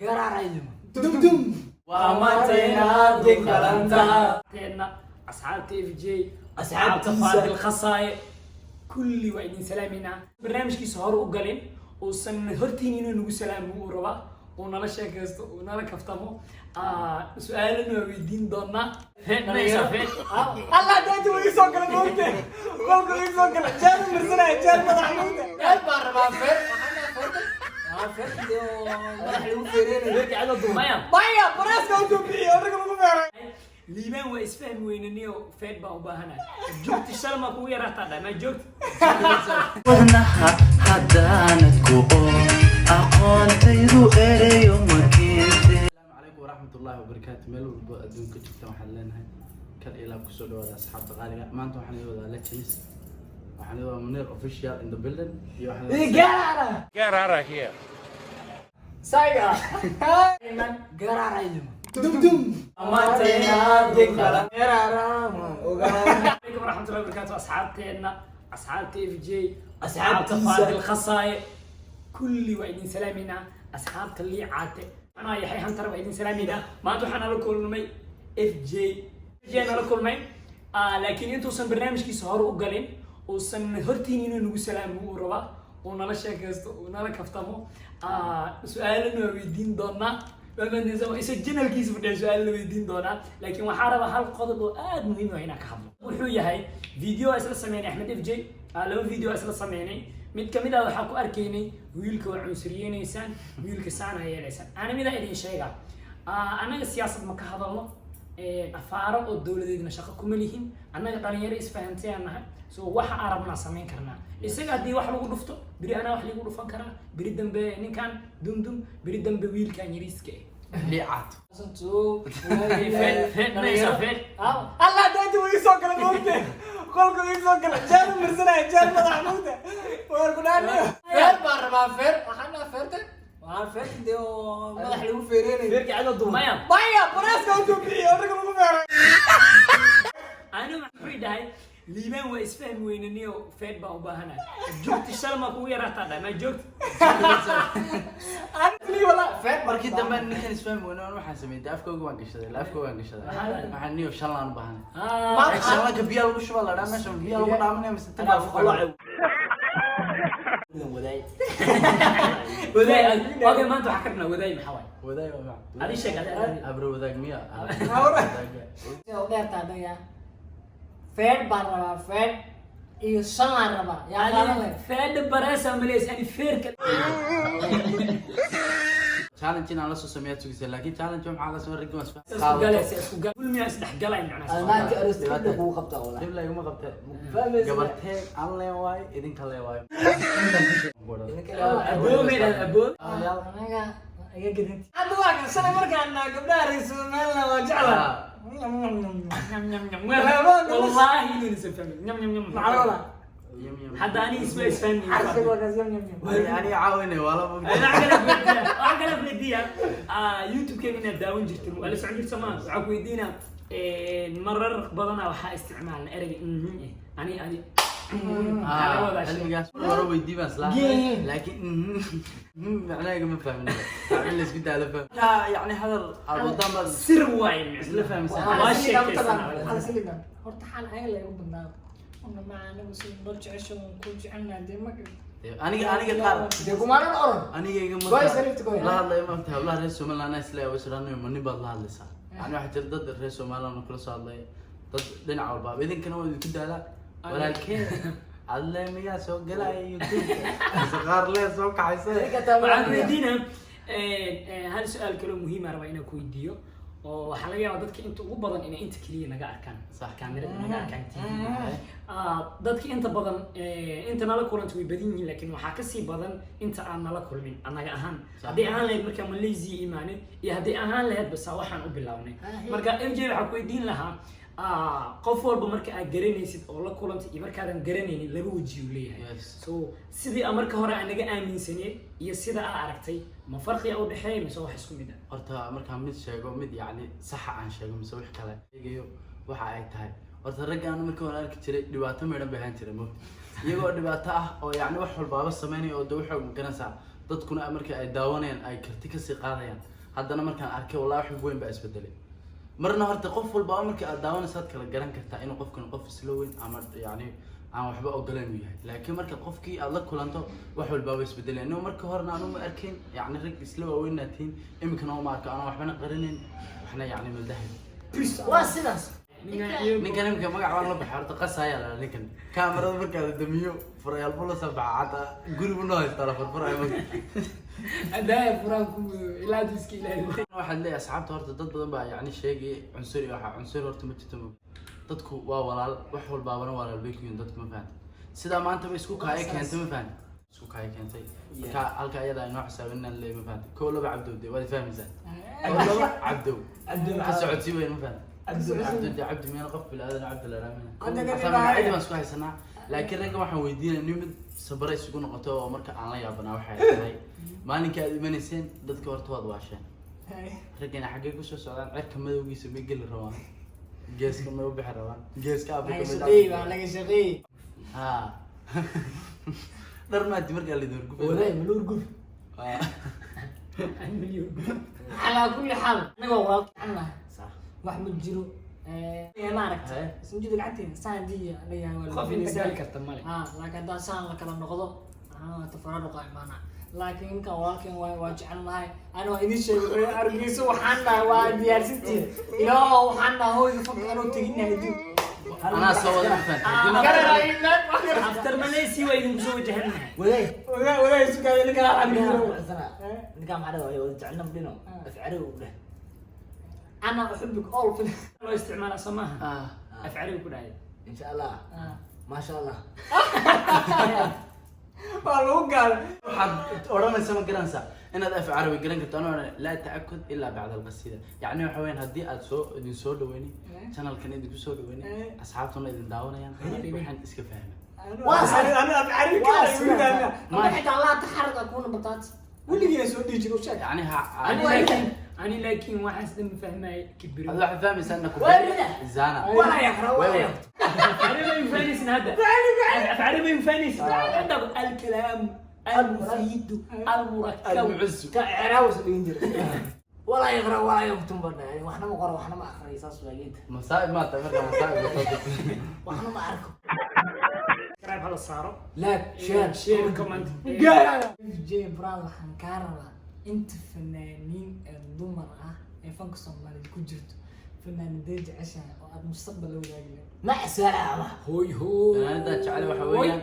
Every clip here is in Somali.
قراريهم دم دم وامتينا ذكرنتها أصحاب تي في جي أصحاب تفاضل الخصايا كل وعدين سلامنا برنامج كي سهر وقالين وصن هرتينين نقول سلام وربا ونلا شاكست ونلا كفتمو سؤالنا ويدين دونا نيسا فين الله دايت ويسوق الموتة قولك ويسوق جاب مرسنا جاب مضحوك البر ما فر ما فر دو نحن فيرين هيك على ضمايا بايا براس كنتو بي ورقم مبارك ليبان واسفهم ويننيو فين باو باهنا جبت الشلمة كوية راح تطلع ما جبت wadnaha haddaanad ku oon aqoontaydu ereyo ma keente. السلام عليكم ورحمة الله وبركاته. ميل walba adduunka joogta waxaan leenahay kal ilaa ku soo dhawaada asxaabta qaaliga. maanta waxaan idin wadaa lectures. waxaan idin wadaa Munir official in the building iyo waxaan قرارة here. سايقة قراريهم دم دم وامتينا ذكرنتها قرارة عليكم ورحمة الله وبركاته أصحاب تي في جي أصحاب تفاضل الخصايا كل وعدين سلامنا أصحاب اللي عاتق أنا يحيى هنتر وعدين سلامنا ما أنتوا حنا لكل مي اف جي أنا لكل مي لكن أنتوا صن برنامج كي سهروا وقالين وصن هرتينين نقول سلام وربا ونلا شاكست ونلا كفتمو سؤالنا ويدين دونا بمن نزوا يسجلنا الكيس بدنا سؤال ويدين دونا لكن وحارب هالقضب آد مهم هنا كحبه وحوي هاي فيديو أصل سمعني أحمد اف جي لو فيديو أصل سمعني مد كمدا waxaa ku arkaynay wiilka waa cunsuriyeenaysan wiilka saana yeelaysan ana mida idin sheega anaga siyaasad ma ka hadalno afaaro oo dawladeedna shaqo kuma lihin anaga dhalinyaro isfahanteeyanahay soo waxa arabna sameyn karnaa isaga hadii wax lagu dhufto biri ana wax lagu dhufan karaa biri dambe ninkan dum biri dambe wiilkan yariiska liicaad سنتو الله دايت ويسوق الموتة قولك ويسوق جاب مرسنا جاب مضحوك ورقنا البر ما فر وحنا فرت ما فر دو نحن فيرين فيرك على ضمايا بايا براس كنتو بي ورقم مبارك أنا محمد هاي ليبان واسفهم ويننيو فين باو باهنا جبت الشلمة كوية راح تطلع ما جبت أنا لي والله فر markii dambe ninkan isfahmi weyna waxaan sameeyay afkooga waan gashaday waxaan niyo shalaan u baahnay shalaan biyo lagu shuba la dhameesha biyo lagu dhaamanay mise tan وذاي اوكي ما انتوا حكرنا وذاي محاوي wadaay waa هذه شيء هذا abro wadaag miya وقعت هذا فر بر فر يصنع ربا يا يعني فاد براسة مليس يعني فيرك challenge inaan la soo sameeyo tugisa laakiin challenge waxa la soo rigi mas اسكو قال كل ما يسدح قلع يعني ما كأرست كده هو قبضة ولا dib la iguma qabtay gabartee aan leen waay idinka leen waay ابو من ابو أنا أجا قدرت هذا واحد سنة مركان قبل رئيس مالنا وجعله والله اللي نسفهم نم نم نم معلومة حتى أنا اسمه اسفني عارف ولا زين يم يعني عاوني ولا أنا أعرف نديها يوتيوب كيفنا داون جرتم ولا سعود السماء عقو يدينا مرر بدنا وحا استعمال أرجع يعني cilmigaas hore weydii baan isla laakiin macnaheedu ma fahmin in la isku daalo fahmin yani hadal wadama سر واين isla fahmsan ماشي هذا سليم horta xal ay la ugu badnaa ona maana ugu soo norjecesho ku jecelna de ma aniga qaar de kumaran oran aniga ma Goy sarifta goy. la hadlay ma tahay wallahi reer Soomaaliland isla ay wasraano ma nibad la hadlaysaa yani waxa jira dad reer Soomaaliland kula soo hadlay dad dhinac walba idinkana waa idinku daala walaalkeen alle miyaa soo galay YouTube qaar lee soo kaxaysa waxaan weydiinaa hal su-aal kaloo muhiim ah rabaa inaan ku weydiiyo oo waxaa laga yaabaa dadka inta ugu badan inay inta keliya naga arkaan kaamirada naga arkaan TV dadka inta badan inta nala kulanta way badan yihiin laakiin waxaa kasii badan inta aan nala kulmin annaga ahaan haddii ahaan lahayd markaa Malaysia imaanin iyo haddii ahaan lahayd basa waxaan u bilownay marka MJ waxaa ku weydiin lahaa qof walba marka aad garanaysid oo la kulantay iyo markaadan garanaynin laba waji uu leeyahay so sidii aan marka hore aan naga aaminsaneed iyo sida aad aragtay ma farqi u dhaxeeyo mise wax isku mid ah horta marka mid sheego mid yani sax aan sheego mise wax kale sheegayo waxa ay tahay horta raggaan markii hore arki jiray dhibaato meedhan baahan jiray mo iyagoo dhibaato ah oo yani wax walba sameynay oo dawxa garanaysa dadkuna markii ay daawanayaan ay karti kasii qaadayaan haddana markaan arkay wallahi wax weyn baa isbedelay marna horta qof walba markii aad daawanayso aad kala garan kartaa inuu qofkan qof isla weyn ama yani aan waxba ogolaan u yahay laakiin marka qofkii aad la kulanto wax walba way isbedelayaan inuu marka horena aanu ma arkin yani rag isla waaweynatiin imikana uma arko aan waxbana qarinayn waxna yani maldahay waa sidaas ninkan imika magac baan la baxay horta qasaya la ninkan kaamarada marka la damiyo furayaal bula sabaca hada gurigu noo haysta la furfuray هذا فرانكو لا تسكي لا waxaad leeyahay asxaabta horta dad badan baa yani sheegay cunsuri waxa cunsuri horta ma jirto dadku waa walaal wax walba wana walaal bay ku yihiin dadku ma fahanto sida maanta bay isku kaay keentay ma fahanto isku kaay keentay ka halka ayada ay noo xisaabinaan leey ma fahanto koo laba cabdood waad fahmaysaa koo laba cabdood ka socodsi way ma fahanto cabdi meel qof bilaadan cabdi la raamina cidi baan isku haysanaa laakiin ragga waxaan weydiinaya nimid sabra isugu noqoto oo marka aan la yaabanaa waxay tahay maalinka aad imanayseen dadka horta waad waasheen raggana xaggee kusoo socdaan cirka madowgiisa may geli rabaan geeska may u bixi rabaan geeska afrika laga shaqeeyey ha dhar maadi markaa la door gubay walahi maluur gub على كل حال أنا والله أنا صح واحد متجرو ما عرفت سنجد العتين سان دي اللي هو خاف انت ذلك التمالي لكن ده سان لك لما نقضه تفرق معنا لكن إنك واقعي واجعل معي أنا إني شيء أرجيسو وحنا وديار ستي يا وحنا هو يفكر أنا تجيني هدي انا صور فهمت افتر ماليسي وين مسوي جهنم ولا يسوق لك نقام على وجعلنا بدينه افعله وله أنا أحبك أول في لو استعمال اسمها افعله كل هاي ان شاء الله ما شاء الله والله قال waxaad oranaysa ma garanaysaa inaad af carabi garan karto anoo la ta'akud illa ba'da al-qasida yani waxa weyn hadii aad soo idin soo dhaweeyni channelkan idin ku soo dhaweeyni asxaabtuna idin daawanayaan waxaan iska fahmay أنا أعرف كذا ما حتى الله تحرك أكون بطاطس واللي يسوي دي جلو شك يعني أنا لكن واحد سدم فهمه كبير هذا واحد فاهم انك زانا ولا يحرق ولا يحرق أفعله ما ينفانيس هذا أفعله ما ينفانيس الكلام المفيد المركب المعز كعراوس بينجر ولا يقرأ ولا يكتب برنا يعني واحنا ما قرأ واحنا ما أقرأ يساس واجد مصائب ما تمر مصائب واحنا ما أعرف سبسكرايب هلا صاروا لا شير كومنت جي بران حنكارنا انت فنانين الدمر فانك صومالي كجرت فنان ديج عشان المستقبل ولاقي مع السلامه هوي هو انا دا جعل waxa weeyaan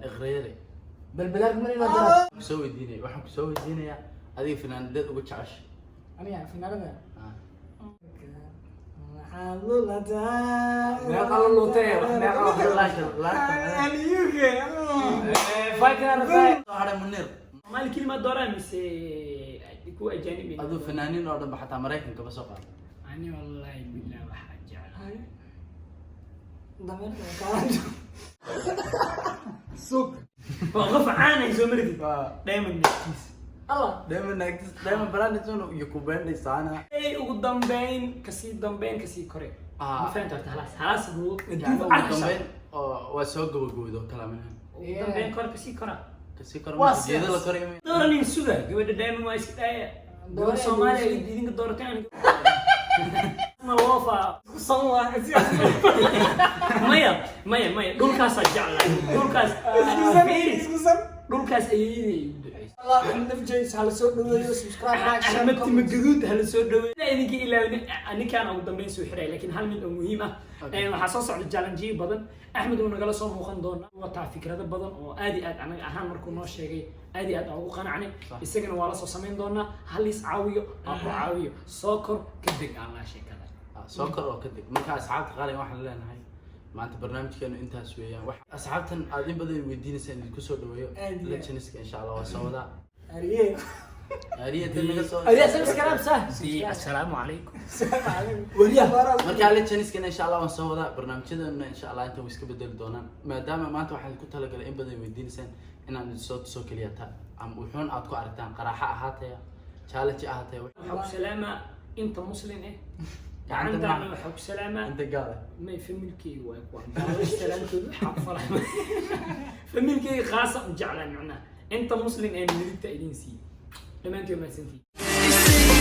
اغريري بالبلاد من المدرسه soo weydiinay waxaan ku soo weydiinayaa adiga finaanadeed ugu jeceshay أنا يعني فنان هذا ما قالوا له تاي ما قالوا هذا منير ما الكلمة دورة مس يكون أجانبي ادو فنانين oo dhan xataa Mareykanka ba soo qaad أنا والله بالله واحد جعل ضمير كلام سوق وقف عانى زمردي دائما نكتيس الله دائما براندسون يكوبين لسانا اي وقدام بين كسي كوري ما فهمت خلاص بقول dambeyn oo waa soo gabagoodo kalaamina قدام بين كور كسي كورا kasi kor jeeda la koray دورني سودا قبل دائما ما يسكت دور سومالي يدينك دور ثاني ما وفا صوّا مايا دول كاس جعل دول كاس دول كاس ايدي الله احنا في جيس على سوق دويو سبسكرايب احمد مجدود هل سو دhow idinka ilaa ani kaan ugu dambeyn soo xiray laakiin hal mid oo muhiim ah waxa soo socda challenge badan Ahmed uu nagala soo muuqan doona wata fikrado badan oo aad anaga ahaan markuu noo sheegay aad ugu qanacnay isagana waa la soo sameyn doona hal is caawiyo soo kor ka deg aan la sheekada soo kor oo ka deg marka asxaabta qaali waxaan leenahay maanta barnaamijkeenu intaas weeyaan wax asxaabtan aad in badan weydiinaysan idin ku soo dhaweeyo lechaniska insha Allah waa soo wada أريه ariya dinaga soo أريه سبسكرايب صح السلام عليكم marka lechaniska insha Allah waan soo wada barnaamijyadeena insha Allah inta way iska bedeli doonaan maadaama maanta waxaan ku talagalay in badan weydiinaysan inaan soo kaliya ta am wuxuun aad ku aragtaan qaraxa ahaataya challenge ahaataya حب سلامة انت مسلم ايه عندنا حب سلامة inta gaar ما في ملكي ويكون سلامته حق فرح في ملكي خاصة جعل معنا انت مسلم ان مدينتي ايدين سي لما انت يوم سنتي You say